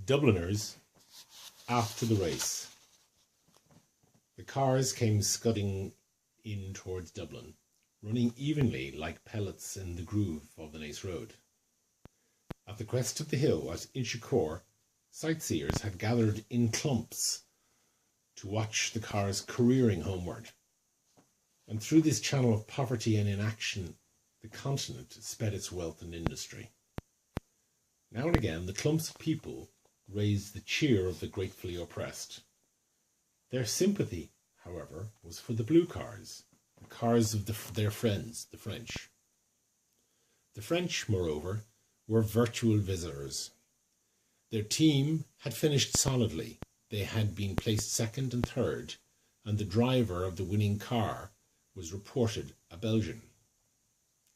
Dubliners after the race. The cars came scudding in towards Dublin, running evenly like pellets in the groove of the Naas Road. At the crest of the hill at Inchicore, sightseers had gathered in clumps to watch the cars careering homeward. And through this channel of poverty and inaction, the continent sped its wealth and industry. Now and again, the clumps of people raised the cheer of the gratefully oppressed. Their sympathy, however, was for the blue cars, the cars of their friends, the French. The French, moreover, were virtual visitors. Their team had finished solidly. They had been placed second and third, and the driver of the winning car was reported a Belgian.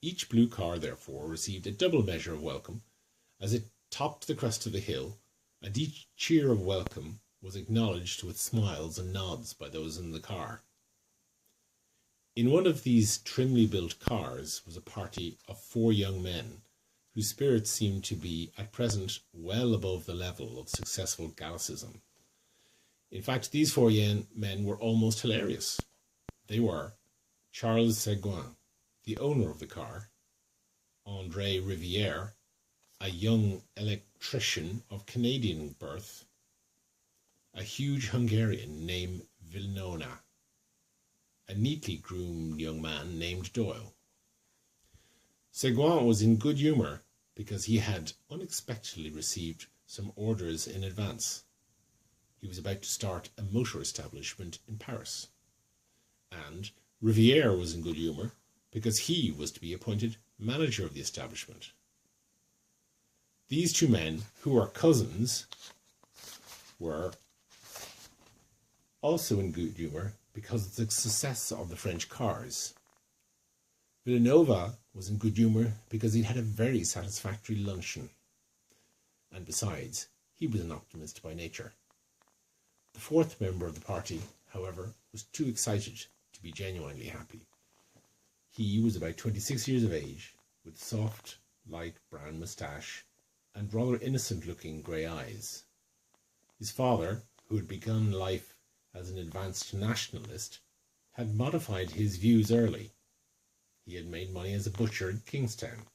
Each blue car, therefore, received a double measure of welcome as it topped the crest of the hill, and each cheer of welcome was acknowledged with smiles and nods by those in the car. In one of these trimly built cars was a party of 4 young men, whose spirits seemed to be at present well above the level of successful Gallicism. In fact, these 4 young men were almost hilarious. They were Charles Seguin, the owner of the car, André Rivière, a young electrician of Canadian birth, a huge Hungarian named Vilnona, a neatly groomed young man named Doyle. Seguin was in good humour because he had unexpectedly received some orders in advance. He was about to start a motor establishment in Paris. And Rivière was in good humour because he was to be appointed manager of the establishment. These 2 men, who were cousins, were also in good humour because of the success of the French cars. Villanova was in good humour because he'd had a very satisfactory luncheon. And besides, he was an optimist by nature. The 4th member of the party, however, was too excited to be genuinely happy. He was about 26 years of age, with soft, light brown moustache and rather innocent-looking grey eyes. His father, who had begun life as an advanced nationalist, had modified his views early. He had made money as a butcher in Kingstown,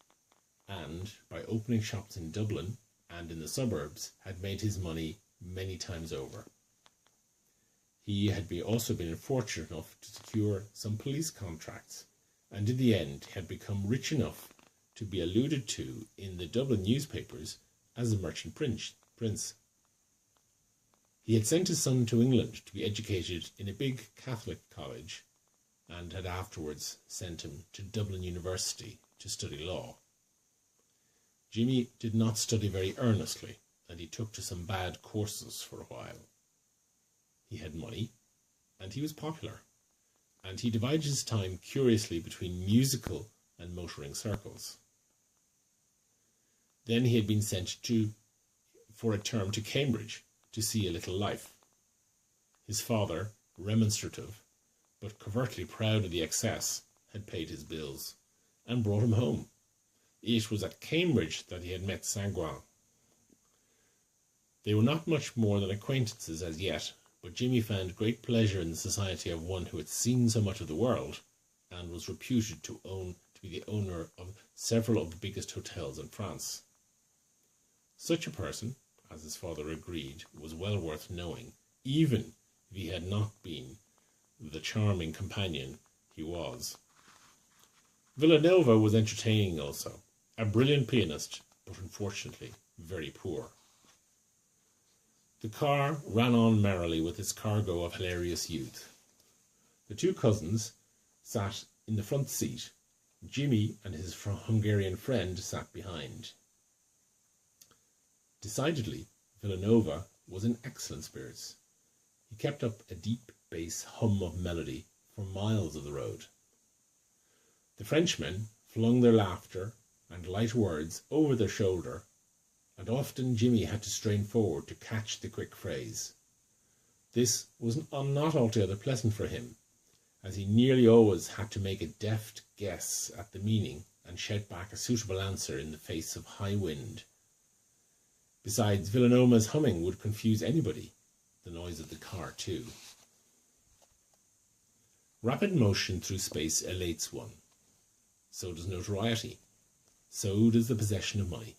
and, by opening shops in Dublin and in the suburbs, had made his money many times over. He had also been fortunate enough to secure some police contracts, and in the end had become rich enough to be alluded to in the Dublin newspapers as a merchant prince. He had sent his son to England to be educated in a big Catholic college, and had afterwards sent him to Dublin University to study law. Jimmy did not study very earnestly, and he took to some bad courses for a while. He had money, and he was popular, and he divided his time curiously between musical and motoring circles. Then he had been sent for a term to Cambridge to see a little life. His father, remonstrative, but covertly proud of the excess, had paid his bills, and brought him home. It was at Cambridge that he had met Seguin. They were not much more than acquaintances as yet, but Jimmy found great pleasure in the society of one who had seen so much of the world, and was reputed to be the owner of several of the biggest hotels in France. Such a person, as his father agreed, was well worth knowing, even if he had not been the charming companion he was. Villanova was entertaining also, a brilliant pianist, but unfortunately very poor. The car ran on merrily with its cargo of hilarious youth. The 2 cousins sat in the front seat. Jimmy and his Hungarian friend sat behind. Decidedly, Villanova was in excellent spirits. He kept up a deep bass hum of melody for miles of the road. The Frenchmen flung their laughter and light words over their shoulder, and often Jimmy had to strain forward to catch the quick phrase. This was not altogether pleasant for him, as he nearly always had to make a deft guess at the meaning and shout back a suitable answer in the face of high wind. Besides, Villanoma's humming would confuse anybody. The noise of the car, too. Rapid motion through space elates one. So does notoriety. So does the possession of money.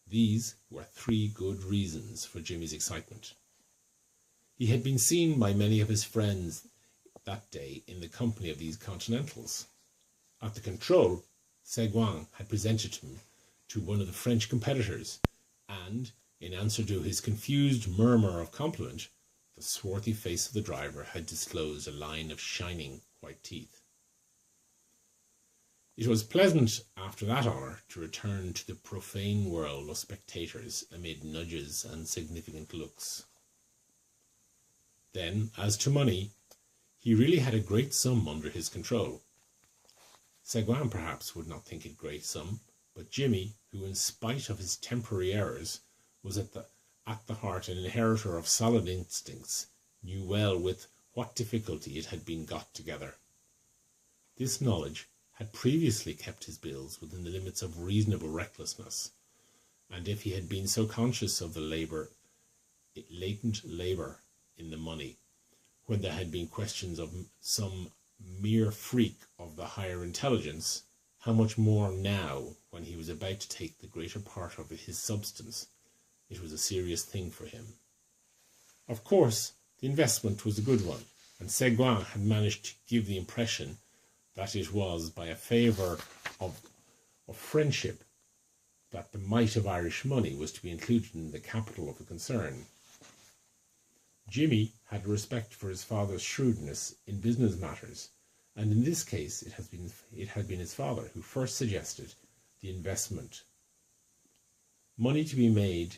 These were 3 good reasons for Jimmy's excitement. He had been seen by many of his friends that day in the company of these Continentals. At the control, Seguin had presented him to one of the French competitors, and, in answer to his confused murmur of compliment, the swarthy face of the driver had disclosed a line of shining white teeth. It was pleasant, after that honour, to return to the profane world of spectators amid nudges and significant looks. Then, as to money, he really had a great sum under his control. Seguin perhaps would not think it a great sum, but Jimmy, who in spite of his temporary errors was at the heart an inheritor of solid instincts, knew well with what difficulty it had been got together. This knowledge had previously kept his bills within the limits of reasonable recklessness, and if he had been so conscious of the latent labour in the money, when there had been questions of some mere freak of the higher intelligence, how much more now, when he was about to take the greater part of his substance, it was a serious thing for him. Of course, the investment was a good one, and Seguin had managed to give the impression that it was by a favour of friendship that the mite of Irish money was to be included in the capital of the concern. Jimmy had a respect for his father's shrewdness in business matters, and in this case it had been his father who first suggested the investment. Money to be made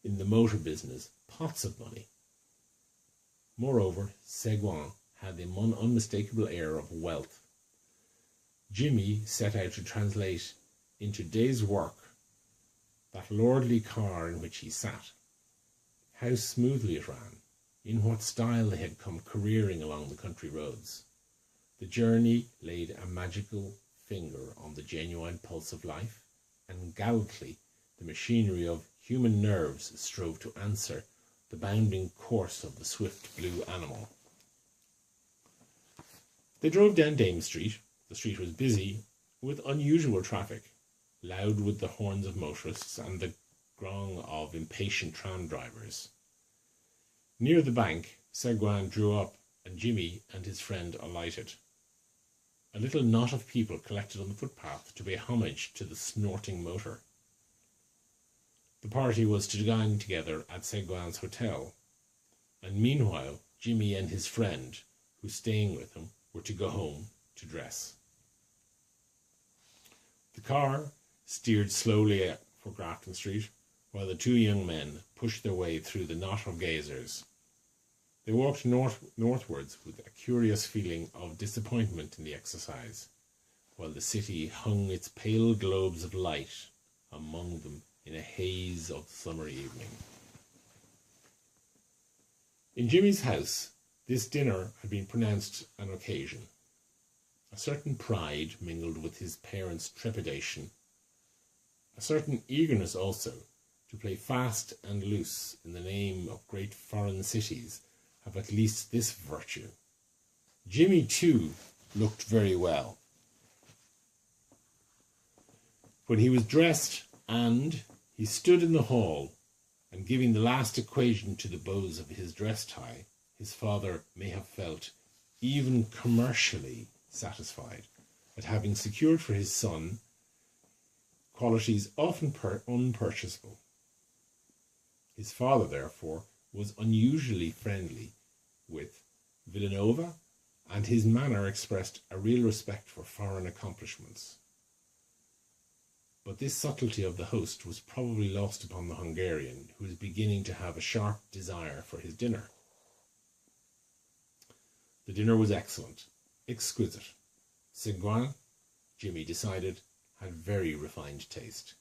in the motor business, pots of money. Moreover, Seguin had the unmistakable air of wealth. Jimmy set out to translate into days' work that lordly car in which he sat. How smoothly it ran, in what style they had come careering along the country roads. The journey laid a magical finger on the genuine pulse of life, and gallantly the machinery of human nerves strove to answer the bounding course of the swift blue animal. They drove down Dame Street. The street was busy with unusual traffic, loud with the horns of motorists and the throng of impatient tram drivers. Near the bank, Seguin drew up, and Jimmy and his friend alighted. A little knot of people collected on the footpath to pay homage to the snorting motor. The party was to dine together at Seguin's hotel, and meanwhile Jimmy and his friend, who was staying with him, were to go home to dress. The car steered slowly for Grafton Street, while the 2 young men pushed their way through the knot of gazers. They walked northwards with a curious feeling of disappointment in the exercise, while the city hung its pale globes of light among them in a haze of summer evening. In Jimmy's house, this dinner had been pronounced an occasion. A certain pride mingled with his parents' trepidation, a certain eagerness also to play fast and loose in the name of great foreign cities have at least this virtue. Jimmy, too, looked very well. When he was dressed and he stood in the hall and giving the last equation to the bows of his dress tie, his father may have felt even commercially satisfied at having secured for his son qualities often unpurchasable. His father, therefore, was unusually friendly with Villanova, and his manner expressed a real respect for foreign accomplishments. But this subtlety of the host was probably lost upon the Hungarian, who was beginning to have a sharp desire for his dinner. The dinner was excellent, exquisite. Seguin, Jimmy decided, had very refined taste.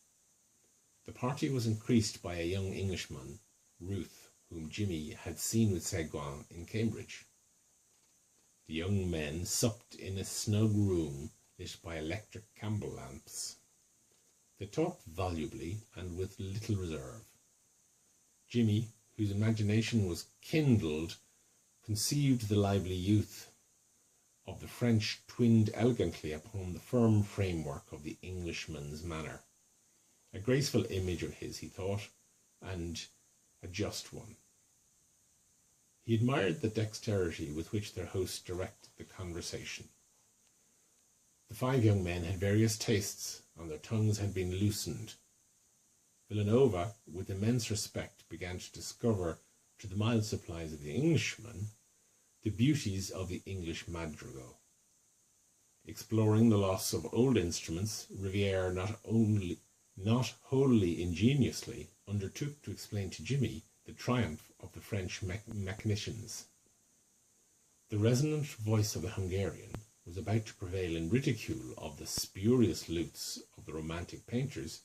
The party was increased by a young Englishman, Ruth, whom Jimmy had seen with Seguin in Cambridge. The young men supped in a snug room lit by electric candle lamps. They talked volubly and with little reserve. Jimmy, whose imagination was kindled, conceived the lively youth of the French twinned elegantly upon the firm framework of the Englishman's manner. A graceful image of his, he thought, and a just one. He admired the dexterity with which their host directed the conversation. The 5 young men had various tastes, and their tongues had been loosened. Villanova, with immense respect, began to discover to the mild supplies of the Englishman the beauties of the English madrigal. Exploring the loss of old instruments, Riviere not wholly ingeniously undertook to explain to Jimmy the triumph of the French mechanicians. The resonant voice of the Hungarian was about to prevail in ridicule of the spurious lutes of the romantic painters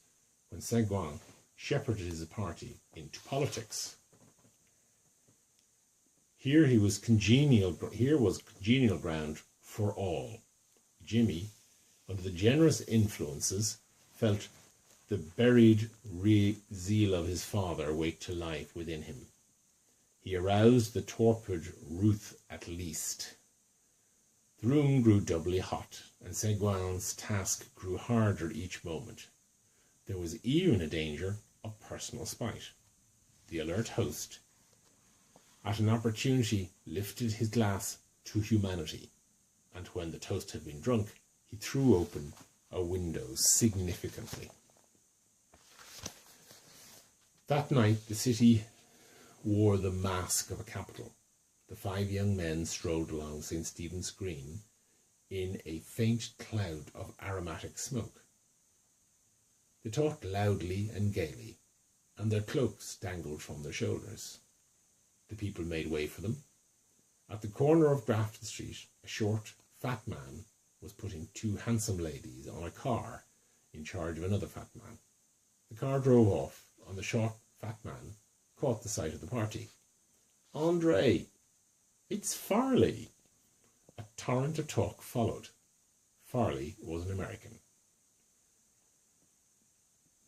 when Seguin shepherded his party into politics. Here was congenial ground for all. Jimmy, under the generous influences, felt the buried zeal of his father wake to life within him. He aroused the torpid Ruth at least. The room grew doubly hot, and Seguin's task grew harder each moment. There was even a danger of personal spite. The alert host, at an opportunity, lifted his glass to humanity, and when the toast had been drunk, he threw open a window significantly. That night the city wore the mask of a capital. The 5 young men strolled along St. Stephen's Green in a faint cloud of aromatic smoke. They talked loudly and gaily, and their cloaks dangled from their shoulders. The people made way for them. At the corner of Grafton Street, a short, fat man was putting 2 handsome ladies on a car in charge of another fat man. The car drove off, and the short, fat man caught the sight of the party. "Andre, it's Farley!" A torrent of talk followed. Farley was an American.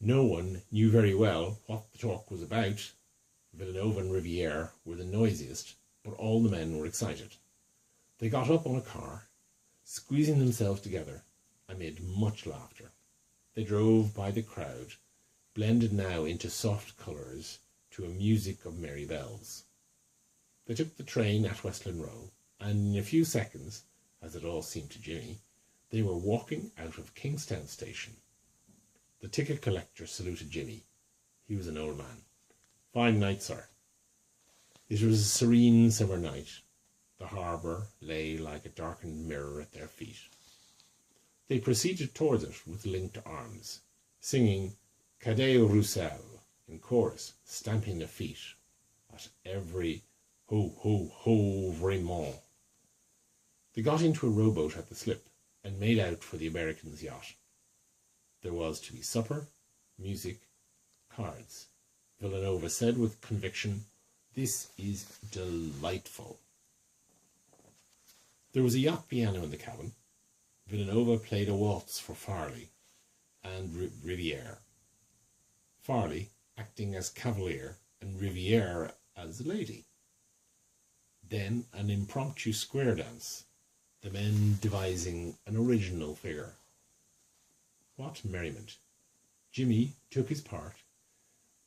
No one knew very well what the talk was about. Villanova and Riviere were the noisiest, but all the men were excited. They got up on a car, squeezing themselves together amid much laughter. They drove by the crowd, blended now into soft colours to a music of merry bells. They took the train at Westland Row, and in a few seconds, as it all seemed to Jimmy, they were walking out of Kingstown station. The ticket collector saluted Jimmy. He was an old man. "Fine night, sir." It was a serene summer night. The harbour lay like a darkened mirror at their feet. They proceeded towards it with linked arms, singing "Cadet Roussel" in chorus, stamping their feet at every "ho, ho, ho, vraiment." They got into a rowboat at the slip and made out for the American's yacht. There was to be supper, music, cards. Villanova said with conviction, "This is delightful." There was a yacht piano in the cabin. Villanova played a waltz for Farley and Riviere. Farley acting as cavalier and Riviere as lady. Then an impromptu square dance, the men devising an original figure. What merriment! Jimmy took his part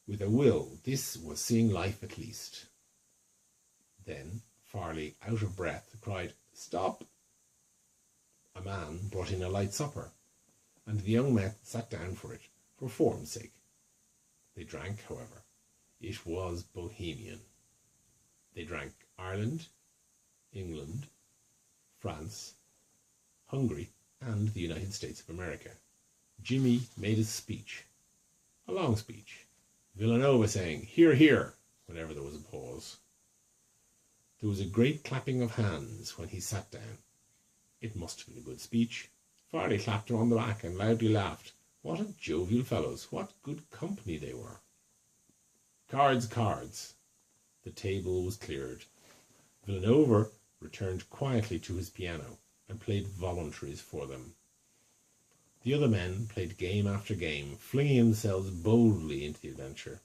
with a will. This was seeing life at least. Then Farley, out of breath, cried, "Stop!" A man brought in a light supper, and the young men sat down for it, for form's sake. They drank, however. It was bohemian. They drank Ireland, England, France, Hungary, and the United States of America. Jimmy made a speech, a long speech, Villanova saying, "Hear, hear," whenever there was a pause. There was a great clapping of hands when he sat down. It must have been a good speech. Farley clapped him on the back and loudly laughed. What a jovial fellows! What good company they were! Cards, cards! The table was cleared. Villanova returned quietly to his piano and played voluntaries for them. The other men played game after game, flinging themselves boldly into the adventure.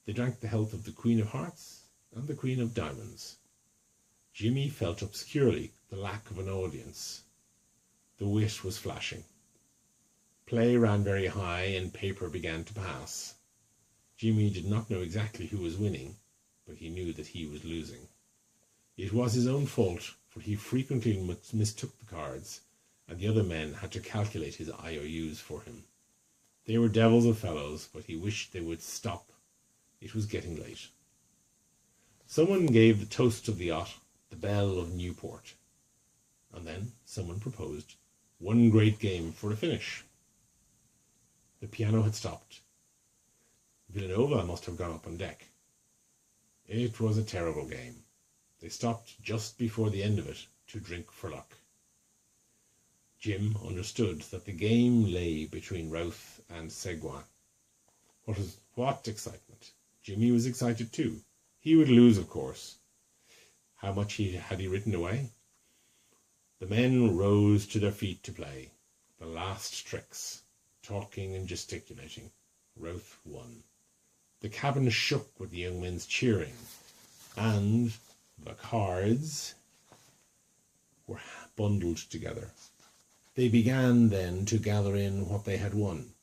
They drank the health of the Queen of Hearts and the Queen of Diamonds. Jimmy felt obscurely the lack of an audience. The wit was flashing. Play ran very high and paper began to pass. Jimmy did not know exactly who was winning, but he knew that he was losing. It was his own fault, for he frequently mistook the cards, and the other men had to calculate his IOUs for him. They were devils of fellows, but he wished they would stop. It was getting late. Someone gave the toast of the yacht, the Belle of Newport. And then someone proposed one great game for a finish. The piano had stopped. Villanova must have gone up on deck. It was a terrible game. They stopped just before the end of it to drink for luck. Jim understood that the game lay between Routh and Seguin. What excitement! Jimmy was excited too. He would lose, of course. How much had he written away? The men rose to their feet to play. The last tricks, talking and gesticulating. Routh won. The cabin shook with the young men's cheering, and the cards were bundled together. They began then to gather in what they had won.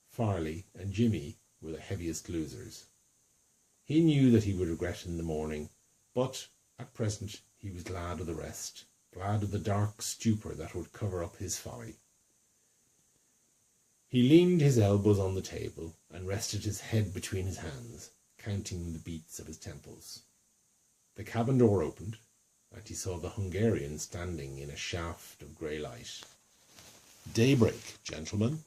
Farley and Jimmy were the heaviest losers. He knew that he would regret in the morning, but at present he was glad of the rest, glad of the dark stupor that would cover up his folly. He leaned his elbows on the table and rested his head between his hands, counting the beats of his temples. The cabin door opened, and he saw the Hungarian standing in a shaft of grey light. "Daybreak, gentlemen,"